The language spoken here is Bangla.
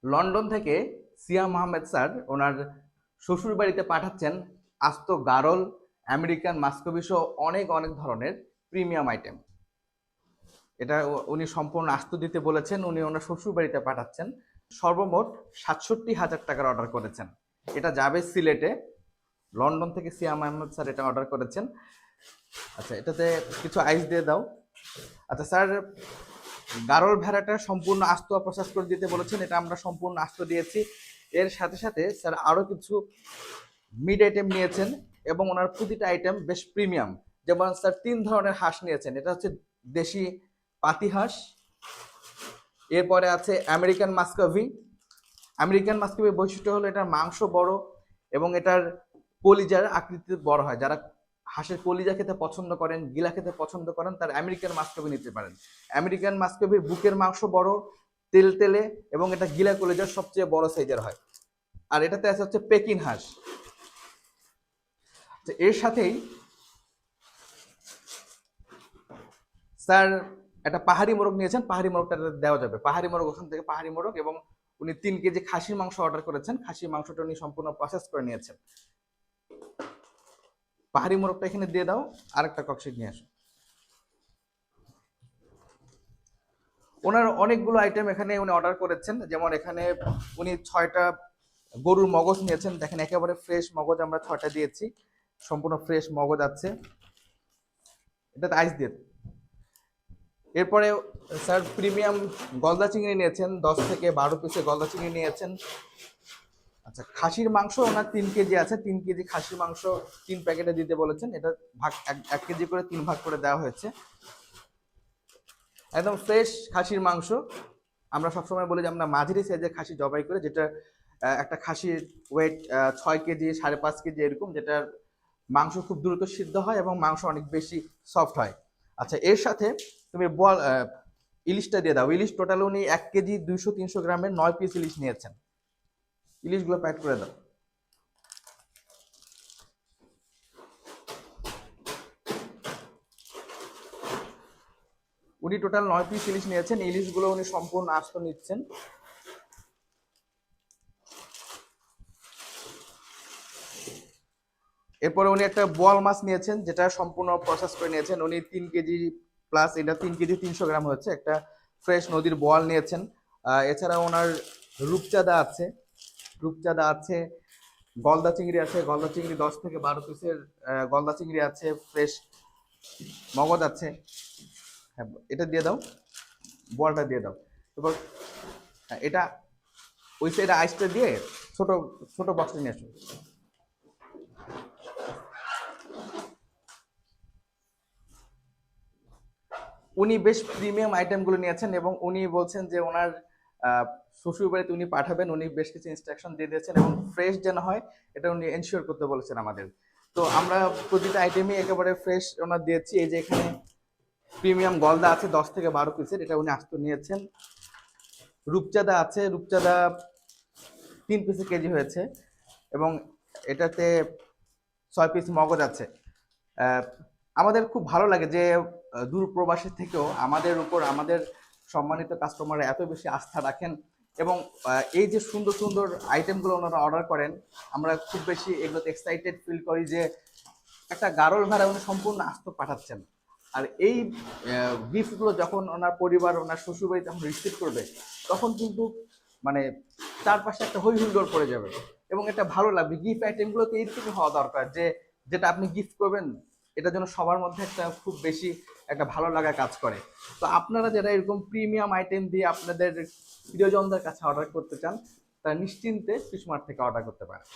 লন্ডন থেকে সিয়াম আহমেদ স্যার ওনার শ্বশুর বাড়িতে পাঠাচ্ছেন আস্ত গারল, আমেরিকান মাস্কবি সহ অনেক অনেক ধরনের প্রিমিয়াম আইটেম। এটা উনি সম্পূর্ণ আস্ত দিতে বলেছেন, উনি ওনার শ্বশুর বাড়িতে পাঠাচ্ছেন। সর্বমোট 67,000 টাকার অর্ডার করেছেন। এটা যাবে সিলেটে। লন্ডন থেকে সিয়াম আহমেদ স্যার এটা অর্ডার করেছেন। আচ্ছা, এটাতে কিছু আইস দিয়ে দাও। আচ্ছা স্যার, গারল ভেড়াটা সম্পূর্ণ আস্ত প্রসেস করে দিতে বলেছেন, এটা আমরা সম্পূর্ণ আস্ত দিয়েছি। এর সাথে সাথে স্যার আরও কিছু মিড আইটেম নিয়েছেন এবং ওনার প্রতিটা আইটেম বেশ প্রিমিয়াম। যেমন স্যার 3 ধরনের হাঁস নিয়েছেন, এটা হচ্ছে দেশি পাতি হাঁস, এরপরে আছে আমেরিকান মাস্কভি। আমেরিকান মাস্কভির বৈশিষ্ট্য হলো এটার মাংস বড় এবং এটার কলিজার আকৃতি বড় হয়। যারা হাঁসের কলিজা খেতে পছন্দ করেন, গিলা খেতে পছন্দ করেন, তার আমেরিকান মাস্কভি নিতে পারেন। আমেরিকান মাস্কভির বুকের মাংস বড়, তেল তেলে, এবং এটা গিলা কলিজার সবচেয়ে বড় সাইজের হয়। আর এটাতে আছে হচ্ছে পেকিন হাঁস। এর সাথেই স্যার একটা পাহাড়ি মোরগ নিয়েছেন, পাহাড়ি মোরগটা দেওয়া যাবে। পাহাড়ি মোরগ ওখান থেকে পাহাড়ি মোরগ, এবং উনি 3 কেজি খাসির মাংস অর্ডার করেছেন। খাসির মাংসটা উনি সম্পূর্ণ প্রসেস করে নিয়েছেন। পাহাড়ি মোরগটা এখানে দিয়ে দাও, আরেকটা ককশিট নিয়ে আসো। ওনার অনেকগুলো আইটেম এখানে উনি অর্ডার করেছেন। যেমন এখানে উনি 6টা গরুর মগজ নিয়েছেন, দেখেন একেবারে ফ্রেশ মগজ আমরা 6টা দিয়েছি, সম্পূর্ণ ফ্রেশ মগজ আছে। এটাতে আইস দিয়ে। এরপরে স্যার প্রিমিয়াম গলদা চিংড়ি নিয়েছেন, 10 থেকে 12 পিসের গলদা চিংড়ি নিয়েছেন। আচ্ছা, খাসির মাংস ওনার 3 কেজি আছে, 3 কেজি খাসির মাংস 3 প্যাকেটে দিতে বলেছেন। এটা ভাগ 1 কেজি করে 3 ভাগ করে দেওয়া হয়েছে। একদম ফ্রেশ খাসির মাংস। আমরা সবসময় বলি যে আমরা মাঝারি সাইজের খাসি জবাই করে, যেটা একটা খাসির ওয়েট 6 কেজি, 5.5 কেজি এরকম, যেটার মাংস খুব দ্রুত সিদ্ধ হয় এবং মাংস অনেক বেশি সফট হয়। আচ্ছা, এর সাথে তুমি বল ইলিশটা দিয়ে দাও। ইলিশ টোটাল উনি 1 কেজি 200-300 গ্রামের 9 পিস ইলিশ নিয়েছেন। ইলিশগুলো প্যাক করে দাও। উনি টোটাল 9 পিস ইলিশ নিয়েছেন। ইলিশগুলো উনি সম্পূর্ণ আস্ত নিচ্ছেন। এরপরে উনি একটা বোয়াল মাছ নিয়েছেন, যেটা সম্পূর্ণ প্রসেস করে নিয়েছেন। উনি 3 কেজি প্লাস, এটা 3 কেজি 300 গ্রাম হচ্ছে। একটা ফ্রেশ নদীর বোয়াল নিয়েছেন। এছাড়া ওনার রূপচাঁদা আছে, রূপচাঁদা আছে, গলদা চিংড়ি আছে, গলদা চিংড়ি 10 থেকে 12 পিসের গলদা চিংড়ি আছে, ফ্রেশ মগজ আছে। হ্যাঁ, এটা দিয়ে দাও, বোয়ালটা দিয়ে দাও। এবার এটা ওই সাইডে আইসটা দিয়ে ছোট ছোট বক্সটা নিয়ে আসো। উনি বেশ প্রিমিয়াম আইটেমগুলো নিয়েছেন এবং উনি বলছেন যে ওনার শ্বশুর বাড়িতে উনি পাঠাবেন। উনি বেশ কিছু ইনস্ট্রাকশন দিয়ে দিয়েছেন এবং ফ্রেশ যেন হয় এটা উনি এনশিওর করতে বলেছেন আমাদের। তো আমরা প্রতিটা আইটেমই একেবারে ফ্রেশ ওনার দিয়েছি। এই যে এখানে প্রিমিয়াম গলদা আছে 10 থেকে 12 পিসের, এটা উনি আস্ত নিয়েছেন। রূপচাঁদা আছে, রূপচাঁদা 3 পিসে কেজি হয়েছে, এবং এটাতে 6 পিস মগজ আছে। আমাদের খুব ভালো লাগে যে দূর প্রবাসী থেকেও আমাদের উপর আমাদের সম্মানিত কাস্টমাররা এত বেশি আস্থা রাখেন, এবং এই যে সুন্দর সুন্দর আইটেমগুলো ওনারা অর্ডার করেন, আমরা খুব বেশি এগুলোতে এক্সাইটেড ফিল করি যে একটা গারল ভাড়া উনি সম্পূর্ণ আস্ত পাঠাচ্ছেন। আর এই গিফটগুলো যখন ওনার পরিবার, ওনার শ্বশুরবাড়ি যখন রিসিভ করবে, তখন কিন্তু মানে চারপাশে একটা হই হুল্লোড় পড়ে যাবে এবং এটা ভালো লাগবে। গিফট আইটেমগুলোতে এইরকমই হওয়া দরকার যে যেটা আপনি গিফট করবেন এটা যেন সবার মধ্যে একটা খুব বেশি একটা ভালো লাগা কাজ করে। তো আপনারা যারা এরকম প্রিমিয়াম আইটেম দিয়ে আপনাদের প্রিয়জনদের কাছে অর্ডার করতে চান, তারা নিশ্চিন্তে ফিশমার্ট থেকে অর্ডার করতে পারেন।